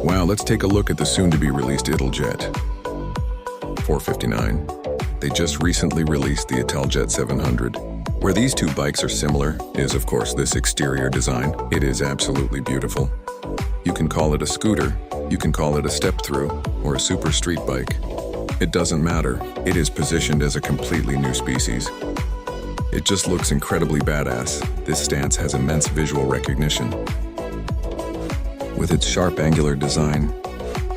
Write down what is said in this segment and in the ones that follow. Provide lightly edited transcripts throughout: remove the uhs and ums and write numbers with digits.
Wow, let's take a look at the soon-to-be-released Italjet 459. They just recently released the Italjet 700. Where these two bikes are similar is, of course, this exterior design. It is absolutely beautiful. You can call it a scooter, you can call it a step-through, or a super street bike. It doesn't matter. It is positioned as a completely new species. It just looks incredibly badass. This stance has immense visual recognition. With its sharp angular design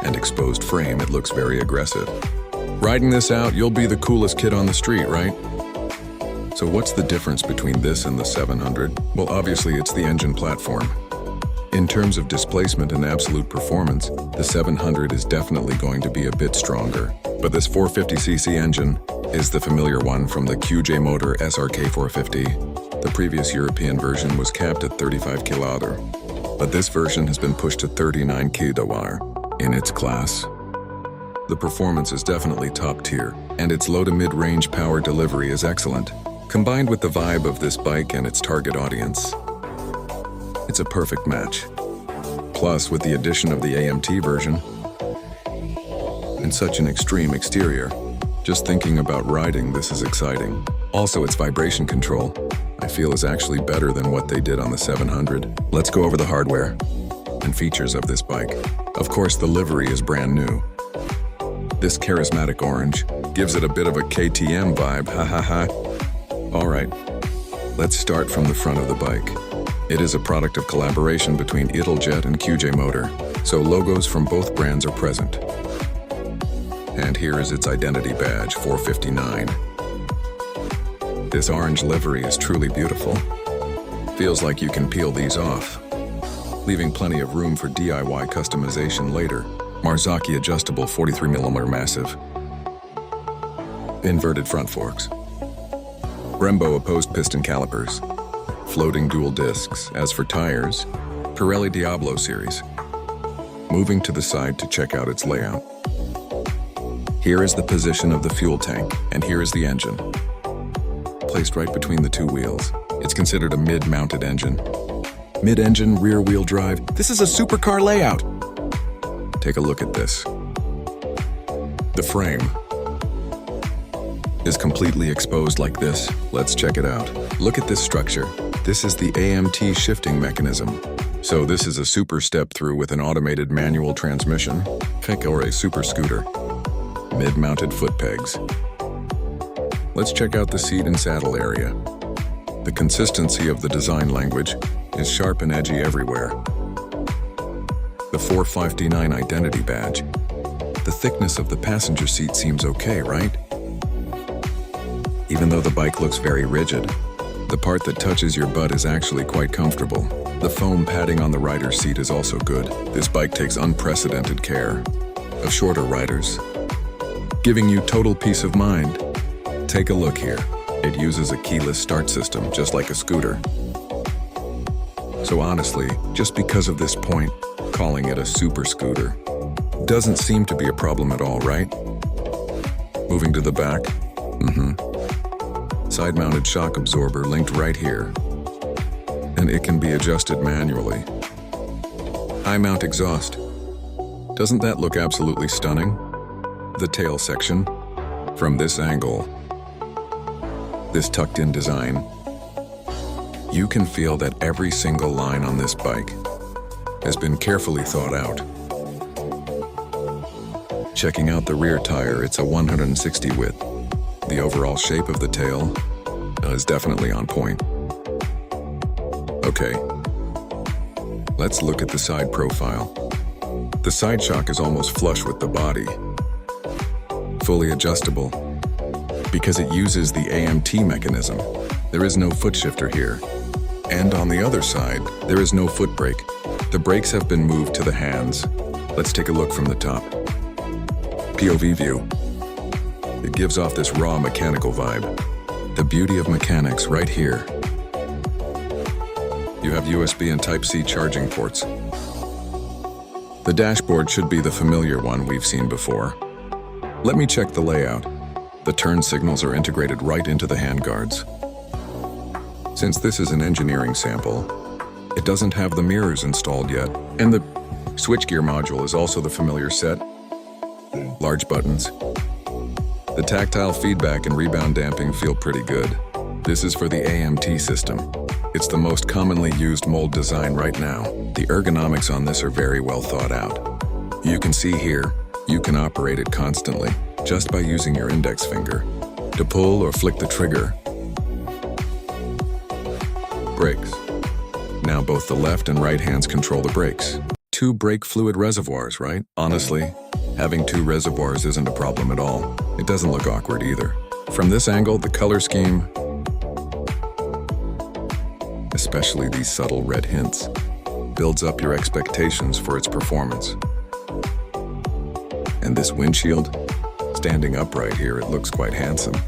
and exposed frame, it looks very aggressive. Riding this out, you'll be the coolest kid on the street, right? So what's the difference between this and the 700? Well, obviously it's the engine platform. In terms of displacement and absolute performance, the 700 is definitely going to be a bit stronger. But this 450cc engine is the familiar one from the QJMotor SRK 450. The previous European version was capped at 35 kW, but this version has been pushed to 39 kW in its class. The performance is definitely top tier, and its low to mid-range power delivery is excellent. Combined with the vibe of this bike and its target audience, it's a perfect match. Plus, with the addition of the AMT version and such an extreme exterior, just thinking about riding this is exciting. Also, its vibration control, I feel, is actually better than what they did on the 700. Let's go over the hardware and features of this bike. Of course, the livery is brand new. This charismatic orange gives it a bit of a KTM vibe, ha ha ha. All right, let's start from the front of the bike. It is a product of collaboration between Italjet and QJMotor, so logos from both brands are present. And here is its identity badge, 459. This orange livery is truly beautiful. Feels like you can peel these off, leaving plenty of room for DIY customization later. Marzocchi adjustable 43mm massive. Inverted front forks. Brembo opposed piston calipers. Floating dual discs. As for tires, Pirelli Diablo series. Moving to the side to check out its layout. Here is the position of the fuel tank, and here is the engine. Placed right between the two wheels. It's considered a mid-mounted engine. Mid-engine, rear-wheel drive. This is a supercar layout. Take a look at this. The frame is completely exposed like this. Let's check it out. Look at this structure. This is the AMT shifting mechanism. So this is a super step-through with an automated manual transmission, or a super scooter. Mid-mounted foot pegs. Let's check out the seat and saddle area. The consistency of the design language is sharp and edgy everywhere. The 459 identity badge. The thickness of the passenger seat seems okay, right? Even though the bike looks very rigid, the part that touches your butt is actually quite comfortable. The foam padding on the rider's seat is also good. This bike takes unprecedented care of shorter riders, giving you total peace of mind. Take a look here. It uses a keyless start system, just like a scooter. So honestly, just because of this point, calling it a super scooter doesn't seem to be a problem at all, right? Moving to the back. Side-mounted shock absorber linked right here, and it can be adjusted manually. High-mount exhaust. Doesn't that look absolutely stunning? The tail section, from this angle, this tucked-in design, you can feel that every single line on this bike has been carefully thought out. Checking out the rear tire, it's a 160 width. The overall shape of the tail is definitely on point. Okay, let's look at the side profile. The side shock is almost flush with the body. Fully adjustable, because it uses the AMT mechanism. There is no foot shifter here. And on the other side, there is no foot brake. The brakes have been moved to the hands. Let's take a look from the top. POV view. It gives off this raw mechanical vibe. The beauty of mechanics right here. You have USB and Type-C charging ports. The dashboard should be the familiar one we've seen before. Let me check the layout. The turn signals are integrated right into the handguards. Since this is an engineering sample, it doesn't have the mirrors installed yet, and the Switchgear module is also the familiar set. Large buttons. The tactile feedback and rebound damping feel pretty good. This is for the AMT system. It's the most commonly used mold design right now. The ergonomics on this are very well thought out. You can see here, you can operate it constantly, just by using your index finger. To pull or flick the trigger. Brakes. Now both the left and right hands control the brakes. 2 brake fluid reservoirs, right? Honestly, having 2 reservoirs isn't a problem at all. It doesn't look awkward either. From this angle, the color scheme, especially these subtle red hints, builds up your expectations for its performance. And this windshield, standing upright here, it looks quite handsome.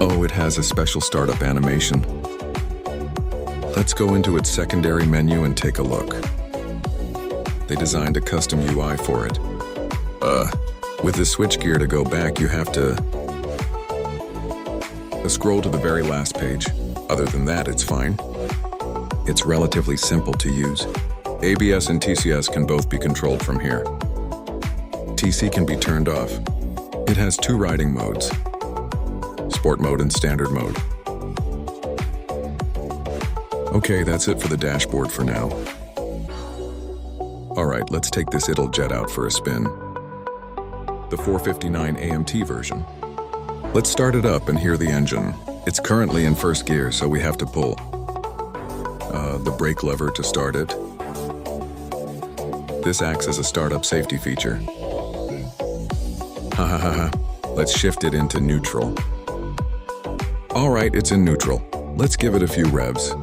Oh, it has a special startup animation. Let's go into its secondary menu and take a look. They designed a custom UI for it. With the switchgear to go back, you have to scroll to the very last page. Other than that, it's fine. It's relatively simple to use. ABS and TCS can both be controlled from here. TC can be turned off. It has 2 riding modes, Sport mode and Standard mode. Okay, that's it for the dashboard for now. Alright, let's take this Italjet out for a spin. The 459 AMT version. Let's start it up and hear the engine. It's currently in first gear, so we have to pull the brake lever to start it. This acts as a startup safety feature. Let's shift it into neutral. Alright, it's in neutral. Let's give it a few revs.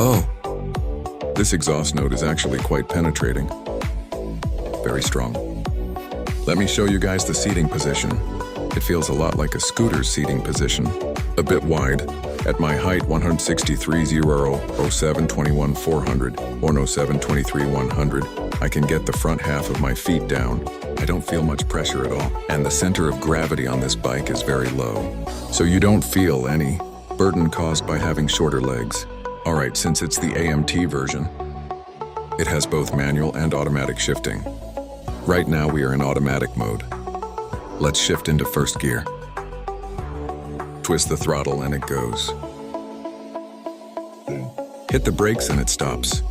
Oh, this exhaust note is actually quite penetrating. Very strong. Let me show you guys the seating position. It feels a lot like a scooter's seating position. A bit wide. At my height 163 0 07 21 400 107 23 100, I can get the front half of my feet down. I don't feel much pressure at all. And the center of gravity on this bike is very low. So you don't feel any burden caused by having shorter legs. Alright, since it's the AMT version, it has both manual and automatic shifting. Right now we are in automatic mode. Let's shift into first gear. Twist the throttle and it goes. Hit the brakes and it stops.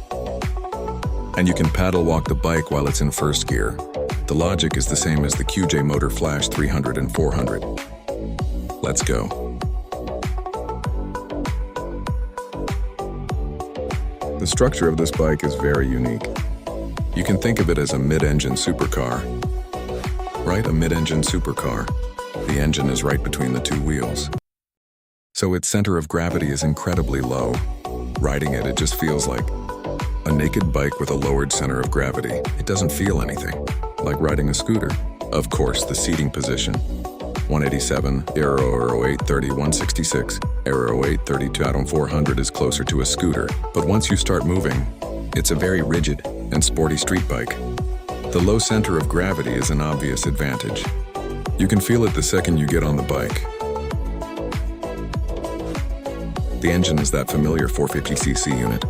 And you can paddle walk the bike while it's in first gear. The logic is the same as the QJMotor Flash 300 and 400. Let's go. The structure of this bike is very unique. You can think of it as a mid-engine supercar. Right, a mid-engine supercar. The engine is right between the 2 wheels. So its center of gravity is incredibly low. Riding it, it just feels like a naked bike with a lowered center of gravity. It doesn't feel anything, like riding a scooter. Of course, the seating position. 187, 08, 30, 166, 08, 32 out on 400 is closer to a scooter. But once you start moving, it's a very rigid and sporty street bike. The low center of gravity is an obvious advantage. You can feel it the second you get on the bike. The engine is that familiar 450cc unit.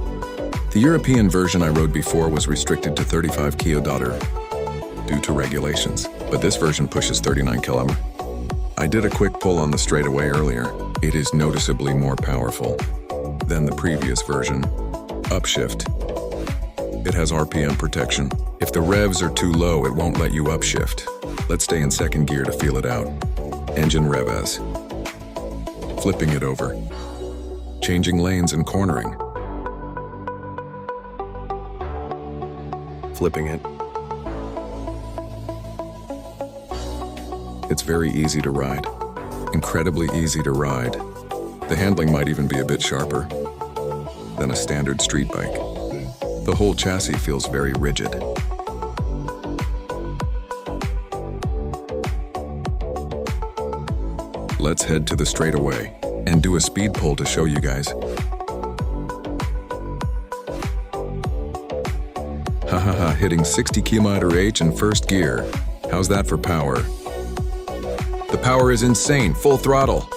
The European version I rode before was restricted to 35 km due to regulations, but this version pushes 39 km. I did a quick pull on the straightaway earlier. It is noticeably more powerful than the previous version. Upshift. It has RPM protection. If the revs are too low, it won't let you upshift. Let's stay in second gear to feel it out. Engine rev as. Flipping it over. Changing lanes and cornering. Flipping it. It's very easy to ride. Incredibly easy to ride. The handling might even be a bit sharper than a standard street bike. The whole chassis feels very rigid. Let's head to the straightaway and do a speed pull to show you guys. Hitting 60 km/h in first gear. How's that for power? The power is insane, full throttle.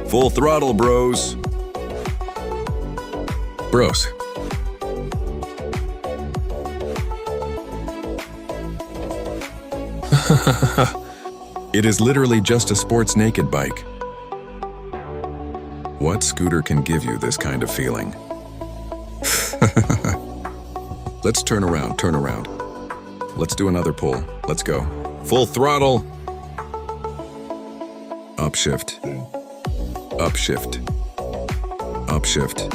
Full throttle, bros. Bros. It is literally just a sports naked bike. What scooter can give you this kind of feeling? Let's turn around, turn around. Let's do another pull. Let's go. Full throttle. Upshift. Upshift. Upshift.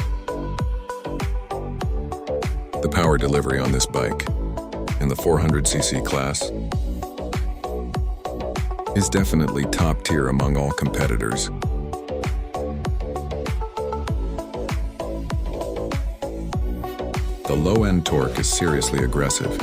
The power delivery on this bike, in the 400cc class, is definitely top tier among all competitors. The low-end torque is seriously aggressive.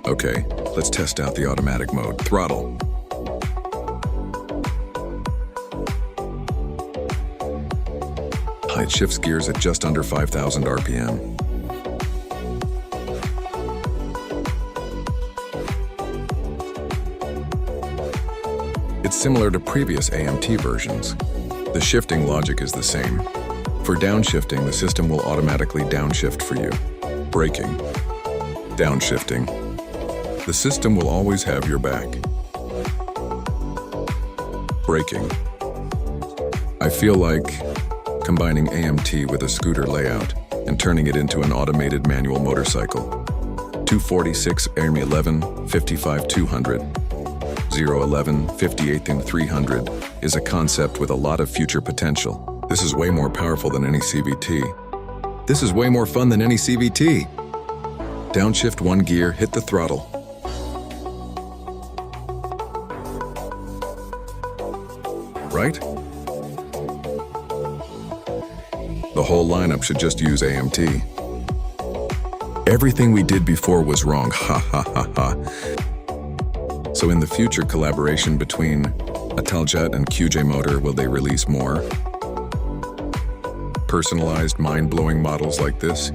Okay, let's test out the automatic mode. Throttle. It shifts gears at just under 5,000 RPM. It's similar to previous AMT versions. The shifting logic is the same. For downshifting, the system will automatically downshift for you. Braking. Downshifting. The system will always have your back. Braking. I feel like combining AMT with a scooter layout and turning it into an automated manual motorcycle. 246 AM11 55 200 011 58 and 300 is a concept with a lot of future potential. This is way more powerful than any CVT. This is way more fun than any CVT. Downshift one gear, hit the throttle. Right? The whole lineup should just use AMT. Everything we did before was wrong, ha ha ha ha. So in the future collaboration between Italjet and QJMotor, will they release more personalized, mind-blowing models like this?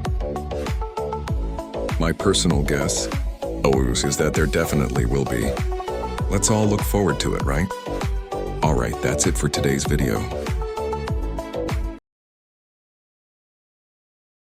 My personal guess, is that there definitely will be. Let's all look forward to it, right? Alright, that's it for today's video.